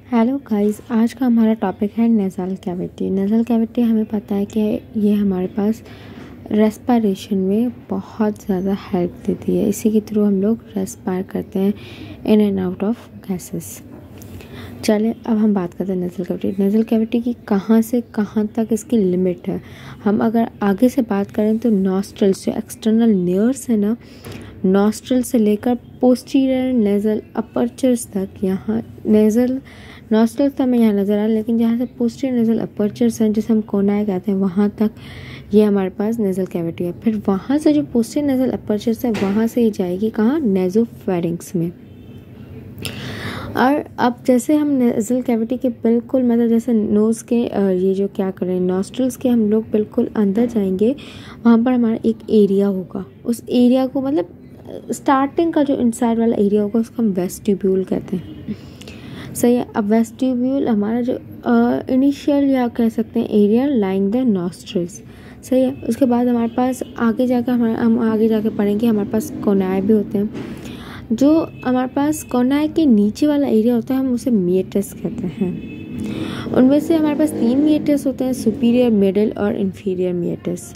Hello guys, आज का हमारा टॉपिक है नेज़ल कैविटी। नेज़ल कैविटी हमें पता है कि ये हमारे पास रेस्पिरेशन में बहुत ज़्यादा हेल्प देती है। इसी के थ्रू हम लोग रेस्पायर करते हैं in and out of gases. चले अब हम बात करते हैं नेज़ल कैविटी। नेज़ल कैविटी की कहाँ से कहाँ तक इसकी लिमिट है। हम अगर आगे से बात करें तो नॉस्ट्रल्स, जो एक्सटर्नल नेयर्स है ना, नॉस्ट्रल से लेकर पोस्टीरियर नेज़ल अपर्चर्स तक, यहाँ नेज़ल नॉस्ट्रल्स तो हमें यहाँ नज़र आ रहा है, लेकिन जहाँ से पोस्टीरियर नेज़ल अपर्चर्स हैं, जिसे हम कोनाई कहते हैं, वहाँ तक ये हमारे पास नेज़ल कैविटी है। फिर वहाँ से जो पोस्टीरियर नेज़ल अपर्चर्स है, वहाँ से ही जाएगी कहाँ, नेज़ोफेरिंक्स में। और अब जैसे हम नेज़ल कैविटी के बिल्कुल मतलब जैसे नोज़ के ये जो क्या करें, नॉस्ट्रल्स के हम लोग बिल्कुल अंदर जाएंगे, वहाँ पर हमारा एक एरिया होगा। उस एरिया को मतलब स्टार्टिंग का जो इनसाइड वाला एरिया होगा उसको हम वेस्टिब्यूल कहते हैं। सही है। अब वेस्टिब्यूल हमारा जो इनिशियल या कह सकते हैं एरिया लाइंग द नॉस्ट्रल्स। सही है। उसके बाद हमारे पास आगे जाकर हम आगे जाकर पढ़ेंगे, हमारे पास कोनाई भी होते हैं। जो हमारे पास कोनाई के नीचे वाला एरिया होता है हम उसे मिएटस कहते हैं। उनमें से हमारे पास 3 मिएटस होते हैं, सुपीरियर, मिडिल और इन्फीरियर मिएटस।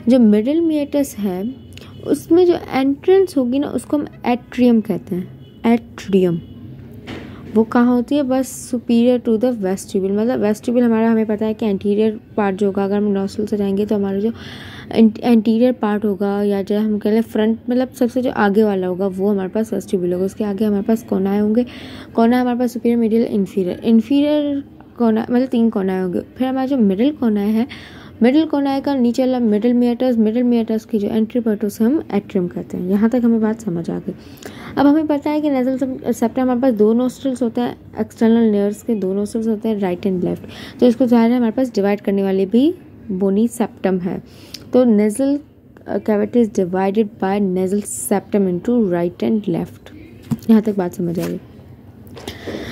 जो मिडिल मिएटस है उसमें जो एंट्रेंस होगी ना, उसको हम एट्रियम कहते हैं। एट्रियम वो कहाँ होती है, बस सुपीरियर टू द वेस्टिब्यूल। मतलब वेस्टिब्यूल हमारा हमें पता है कि एंटीरियर पार्ट जो होगा, अगर हम नॉस्ट्रल से जाएंगे तो हमारा जो एंटीरियर पार्ट होगा, या जो हम कह लें फ्रंट, मतलब सबसे जो आगे वाला होगा वो हमारे पास वेस्टिब्यूल होगा। उसके आगे हमारे पास कोनाई होंगे। कोनाई हमारे पास सुपीरियर, मिडिल, इन्फीरियर कोना, मतलब 3 कोनाई होंगे। फिर हमारा जो मिडिल कोनाई है, मिडिल कोनाई का नीचे वाला मिडिल मिएटस की जो एंट्री पार्ट उसे हम एट्रियम कहते हैं। यहाँ तक हमें बात समझ आ गई। अब हमें पता है कि नेज़ल सेप्टम हमारे पास 2 नोस्ट्रल्स होते हैं, एक्सटर्नल लेयर्स के 2 नोस्ट्रल्स होते हैं, राइट एंड लेफ्ट। तो इसको ज़ाहिर है हमारे पास डिवाइड करने वाली भी बोनी सेप्टम है। तो nasal cavity is divided by nasal septum into right and left. यहाँ तक बात समझ आ गई।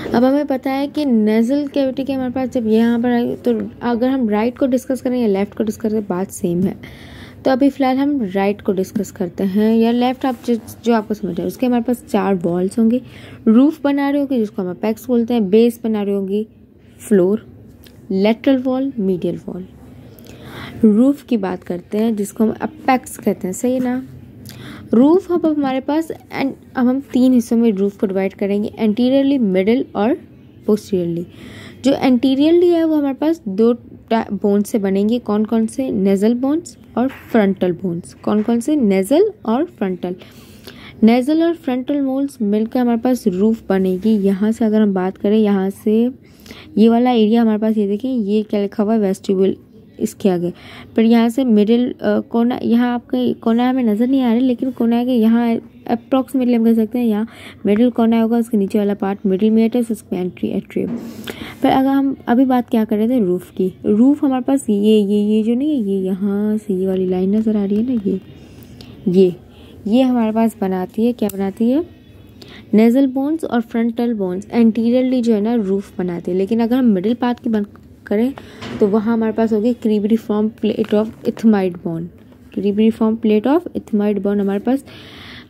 अब हमें पता है कि नेज़ल कैविटी के हमारे पास जब यहाँ पर आए, तो अगर हम राइट को डिस्कस करें या लेफ्ट को डिस्कस करें, बात सेम है। तो अभी फ़िलहाल हम राइट को डिस्कस करते हैं, या लेफ्ट, आप जो आपको समझ आए। उसके हमारे पास 4 वॉल्स होंगे, रूफ बना रहे होंगे जिसको हम अपेक्स बोलते हैं, बेस बना रही होंगी, floor, lateral wall, medial wall. Roof की बात करते हैं जिसको हम अपेक्स कहते हैं। सही है ना। रूफ अब हमारे पास, एंड अब हम 3 हिस्सों में रूफ को डिवाइड करेंगे, एंटीरियरली, मिडिल और पोस्टीरियरली। जो एंटीरियरली है वो हमारे पास 2 बोन्स से बनेंगे। कौन कौन से, नेज़ल बोन्स और फ्रंटल बोन्स। कौन कौन से, नेज़ल और फ्रंटल। नेज़ल और फ्रंटल बोन्स मिलकर हमारे पास रूफ बनेगी। यहाँ से अगर हम बात करें, यहाँ से ये वाला एरिया हमारे पास, ये देखिए ये क्या लिखा हुआ है, वेस्टिब्यूल, इसके आगे। फिर यहाँ से मिडिल कोना, यहाँ आपके कोना हमें नज़र नहीं आ रही, लेकिन कोना के यहाँ अप्रॉक्सीमेटली हम कह सकते हैं, यहाँ मिडिल कोना होगा, उसके नीचे वाला पार्ट मिडिल मिएटस, उसमें एंट्री एट्रियम। फिर अगर हम अभी बात क्या कर रहे थे, रूफ की। रूफ हमारे पास ये जो नहीं है, ये यहाँ से ये वाली लाइन नज़र आ रही है ना, ये हमारे पास बनाती है, क्या बनाती है, नेज़ल बोन्स और फ्रंटल बोन्स एंटीरियरली जो है ना रूफ बनाते हैं। लेकिन अगर हम मिडिल पार्ट की बात करें तो वहाँ हमारे पास होगी cribriform plate of ethmoid bone. Cribriform plate of ethmoid bone हमारे पास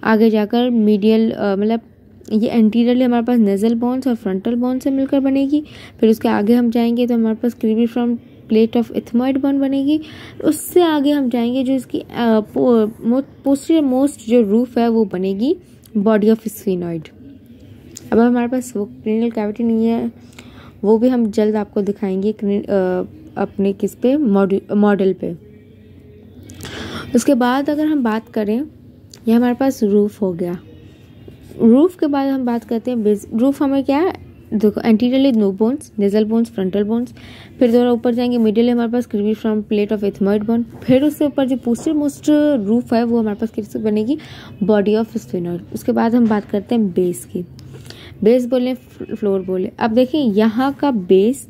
आगे जाकर मीडियल, मतलब ये एंटीरियरली हमारे पास नेज़ल बोन्स और फ्रंटल बोन्स से मिलकर बनेगी। फिर उसके आगे हम जाएंगे तो हमारे पास cribriform plate of ethmoid bond बनेगी। उससे आगे हम जाएंगे, जो इसकी पोस्टीरियर मोस्ट जो रूफ है वो बनेगी बॉडी ऑफ स्फेनॉइड। अब हमारे पास वो क्रेनियल कैविटी नहीं है, वो भी हम जल्द आपको दिखाएंगे अपने किस पे, मॉडल पे। उसके बाद अगर हम बात करें, ये हमारे पास रूफ हो गया। रूफ के बाद हम बात करते हैं बेस। रूफ हमें क्या है, देखो, anteriorly nose bones, nasal bones, frontal bones. फिर थोड़ा ऊपर जाएंगे, मिडिल हमारे पास cribriform plate of ethmoid bone. फिर उससे ऊपर जो पोस्टीरियर मोस्ट रूफ है वो हमारे पास किससे बनेगी, बॉडी ऑफ स्फेनॉइड। उसके बाद हम बात करते हैं बेस की। बेस बोले, फ्लोर बोले। अब देखिए यहाँ का बेस,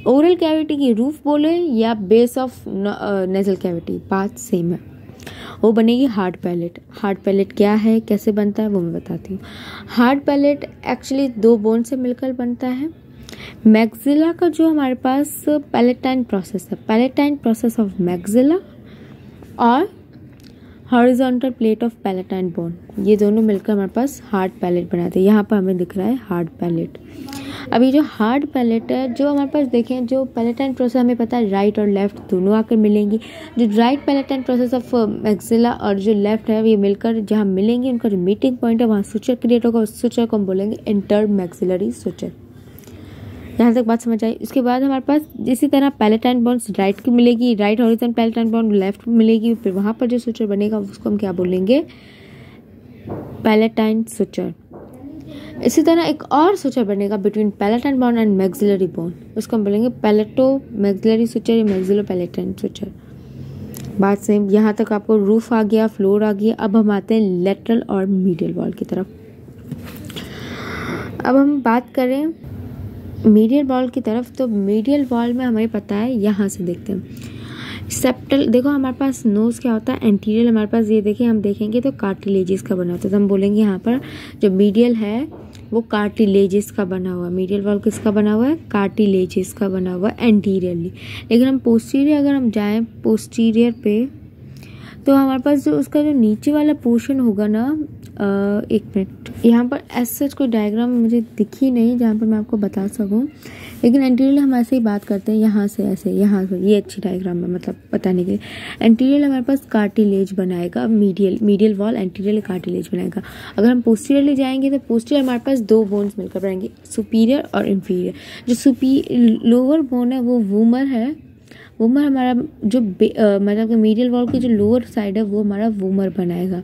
ओरल कैविटी की रूफ बोले या बेस ऑफ नेज़ल कैविटी, बात सेम है। वो बनेगी हार्ड पैलेट। हार्ड पैलेट क्या है, कैसे बनता है, वो मैं बताती हूँ। हार्ड पैलेट एक्चुअली 2 बोन से मिलकर बनता है। मैक्सिला का जो हमारे पास पैलेटाइन प्रोसेस है, पैलेटाइन प्रोसेस ऑफ मैक्सिला और horizontal plate of palatine bone, ये दोनों मिलकर हमारे पास हार्ड पैलेट बनाते हैं। यहाँ पर हमें दिख रहा है हार्ड पैलेट। अब ये जो हार्ड पैलेट है, जो हमारे पास देखें, जो पैलेटाइन प्रोसेस हमें पता है राइट और लेफ्ट दोनों आकर मिलेंगी। जो right palatine process of maxilla और जो लेफ्ट है ये मिलकर जहाँ मिलेंगे उनका जो मीटिंग पॉइंट है वहाँ सुचर क्रिएट होगा। उस सुचर को हम बोलेंगे इंटर मैक्सिलरी सुचर। यहाँ तक बात समझ आई। उसके बाद हमारे पास इसी तरह पैलेटाइन बोन्स राइट की मिलेगी, right horizontal palatine bone left मिलेगी, फिर वहाँ पर जो सुचर बनेगा उसको हम क्या बोलेंगे, पैलेटाइन सुचर। इसी तरह एक और सुचर बनेगा between palatine bone and maxillary bone, उसको हम बोलेंगे पैलेटो मैक्सिलरी सुचर या मैक्सिलो पैलेटाइन सुचर। बात सेम। यहाँ तक आपको रूफ आ गया, फ्लोर आ गया। अब हम आते हैं लेटरल और मीडियल वॉल की तरफ। अब हम बात करें मीडियल वॉल की तरफ, तो मीडियल वॉल में हमें पता है, यहाँ से देखते हैं सेप्टल। देखो हमारे पास नोज क्या होता है, एंटीरियल हमारे पास ये देखिए, हम देखेंगे तो कार्टिलेजिस का बना होता है। तो हम बोलेंगे यहाँ पर जो मीडियल है वो कार्टिलेजिस का बना हुआ है। मीडियल वॉल किसका बना हुआ है, कार्टिलेजिस का बना हुआ है एंटीरियरली। लेकिन हम पोस्टीरियर अगर हम जाएँ पोस्टीरियर पे, तो हमारे पास जो उसका जो नीचे वाला पोर्शन होगा ना, एक मिनट, यहाँ पर ऐसा कोई डायग्राम मुझे दिखी नहीं जहाँ पर मैं आपको बता सकूँ, लेकिन एंटीरियर हम ऐसे ही बात करते हैं, यहाँ से ऐसे, यहाँ से, ये अच्छी डायग्राम है मतलब बताने के लिए। एंटीरियर हमारे पास कार्टिलेज बनाएगा, मीडियल वॉल एंटीरियर कार्टिलेज बनाएगा। अगर हम पोस्टीरियरली जाएंगे तो पोस्टीरियर हमारे पास दो बोन्स मिलकर बनाएंगे, सुपीरियर और इन्फीरियर। जो लोअर बोन है वो वूमर है। वूमर हमारा जो मतलब मीडियल वॉल की जो लोअर साइड है वो हमारा वूमर बनाएगा,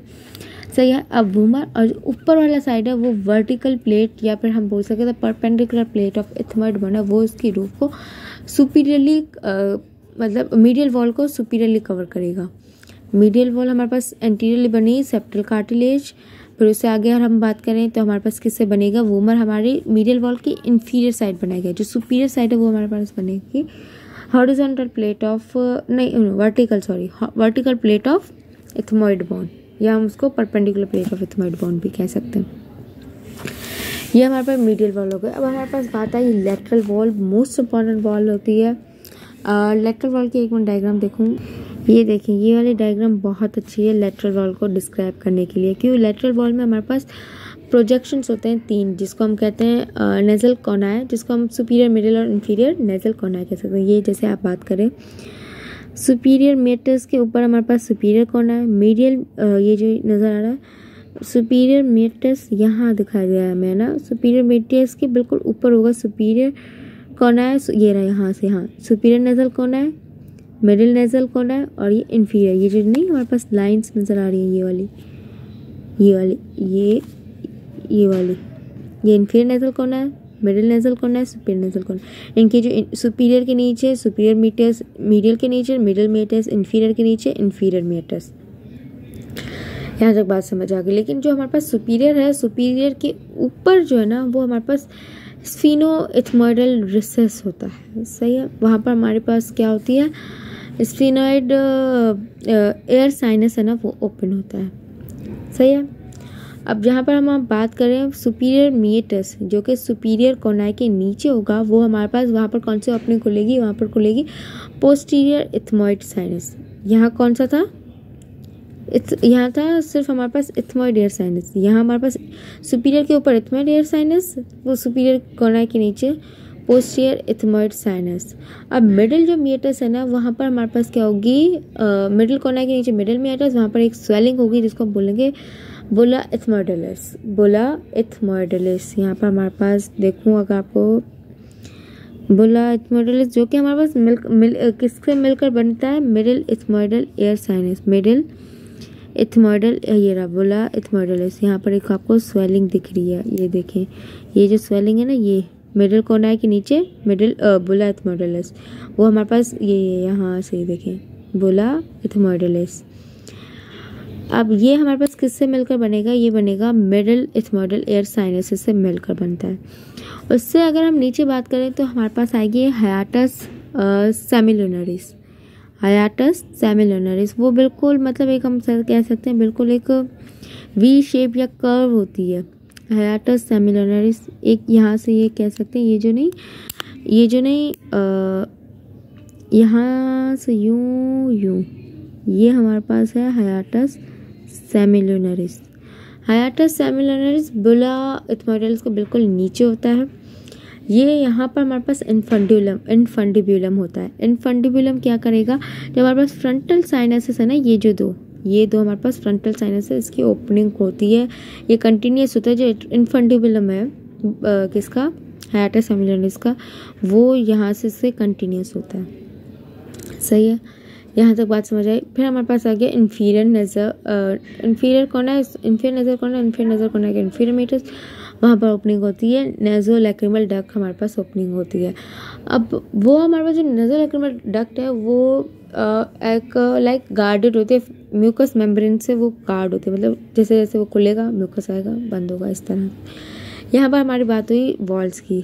सही है। अब वूमर और जो ऊपर वाला साइड है वो वर्टिकल प्लेट या फिर हम बोल सकते हैं परपेंडिकुलर प्लेट ऑफ इथमॉइड बना, वो इसकी रूफ को सुपीरियरली मतलब मीडियल वॉल को सुपीरियरली कवर करेगा। मीडियल वॉल हमारे पास एंटीरियरली बनी सेप्टल कार्टिलेज। फिर उससे आगे अगर हम बात करें तो हमारे पास किससे बनेगा, वूमर हमारी मीडियल वॉल की इंफीरियर साइड बनाएगा। जो सुपीरियर साइड है वो हमारे पास बनेगी horizontal plate of vertical plate of ethmoid bone, या हम उसको perpendicular plate of ethmoid bone भी कह सकते हैं। ये हमारे पास मीडियल वॉल हो गया। अब हमारे पास बात आई lateral wall, most important wall होती है। लेटरल वॉल की एक मिनट डायग्राम देखूँ, ये देखें, ये वाली डायग्राम बहुत अच्छी है लेटरल वॉल को डिस्क्राइब करने के लिए, क्योंकि लेटरल वॉल में हमारे पास प्रोजेक्शंस होते हैं तीन, जिसको हम कहते हैं नेजल कोनाई, जिसको हम सुपीरियर, मिडिल और इंफीरियर नेजल कोनाई कह सकते हैं। ये जैसे आप बात करें सुपीरियर मेटस के ऊपर हमारे पास सुपीरियर कोनाई, मीडियल ये जो नज़र आ रहा है सुपीरियर मेटस यहाँ दिखाया गया है हमें ना, सुपीरियर मेटस के बिल्कुल ऊपर होगा सुपीरियर कोनाई, ये रहा यहाँ से, हाँ superior nasal conchae, middle nasal Konai और ये इंफीरियर, ये जो नहीं हमारे पास लाइंस नज़र आ रही है, ये वाली ये inferior nasal conchae, middle nasal conchae, superior nasal conchae. इनके जो सुपीरियर के नीचे सुपीरियर मेटस, मीडियल के नीचे मिडिल मेटस, इंफीरियर के नीचे इंफीरियर मेटस। यहाँ तक बात समझ आ गई। लेकिन जो हमारे पास सुपीरियर है, सुपीरियर के ऊपर जो है ना वो हमारे पास स्फीनोइथमॉइडल रिसेस होता है, सही है। वहाँ पर हमारे पास क्या होती है, स्फीनोइड एयर साइनस है ना वो ओपन होता है, सही है। अब जहाँ पर हम बात करें सुपीरियर मेटस जो कि सुपीरियर कोनाई के नीचे होगा, वो हमारे पास वहाँ पर कौन सी ओपनिंग खुलेगी, वहाँ पर खुलेगी पोस्टीरियर इथमॉइड साइनस। यहाँ कौन सा था, यहाँ था सिर्फ हमारे पास इथमॉइड एयर साइनस। यहाँ हमारे पास सुपीरियर के ऊपर इथमॉइड एयर साइनस, वो सुपीरियर कोनाई के नीचे पोस्टीरियर इथमॉइड साइनस। अब मिडिल जो मेटस है ना वहाँ पर हमारे पास क्या होगी, मिडिल कोनाई के नीचे मिडिल मेटस, वहाँ पर एक स्वेलिंग होगी जिसको हम बोलेंगे बुला इथमॉइडलिस, बुला इथमॉइडलिस। यहाँ पर हमारे पास देखूँ अगर आपको बुला इथमॉइडलिस जो कि हमारे पास किससे मिलकर बनता है, middle ethmoidal air sinus, middle ethmoidal, ये रहा बुला इथमॉइडलिस। यहाँ पर एक आपको स्वेलिंग दिख रही है, ये देखें, ये जो स्वेलिंग है ना ये मिडिल कोनाई के नीचे मिडिल बुला इथमॉइडलिस, वो हमारे पास ये यहाँ से देखें बुला इथमॉइडलिस। अब ये हमारे पास किससे मिलकर बनेगा, ये बनेगा मिडिल इथमॉइडल एयर साइनस से मिलकर बनता है। उससे अगर हम नीचे बात करें तो हमारे पास आएगी हाइएटस सेमिलुनरिस। हाइएटस सेमिलुनरिस वो बिल्कुल मतलब एक हम कह सकते हैं बिल्कुल एक वी शेप या कर्व होती है हाइएटस सेमिलुनरिस। एक यहाँ से ये कह सकते हैं, ये जो नहीं यहाँ से यूं ये हमारे पास है हाइएटस सेमिलुनरिस। हाइएटस सेमिलुनरिस बुला इथमोइडल्स के बिल्कुल नीचे होता है। ये यहाँ पर हमारे पास इनफंडिब्यूलम होता है। इनफंडिब्यूलम क्या करेगा, जब हमारे पास फ्रंटल साइनसेस है ना, ये दो हमारे पास फ्रंटल साइनस है, इसकी ओपनिंग होती है, ये कंटिन्यूस होता है। जो इनफंडिबुलम है किसका, हाइएटस सेमिलुनरिस का, वो यहाँ से कंटिन्यूस होता है। सही है, यहाँ तक बात समझ आई। फिर हमारे पास आ गया इन्फीरियर नज़र। इन्फीरियर कौन है, इन्फीरियर नज़र कौन है, इन्फीरियर मीटर्स, वहाँ पर ओपनिंग होती है। नेज़ोलैक्रिमल डक्ट हमारे पास ओपनिंग होती है। अब वो हमारे पास जो नेज़ोलैक्रिमल डक्ट है वो एक लाइक गार्डेड होते हैं म्यूकस मेम्ब्रेन से, वो गार्ड होते हैं, मतलब जैसे जैसे वो खुलेगा म्यूकस आएगा, बंद होगा, इस तरह। यहाँ पर हमारी बात हुई वॉल्स की।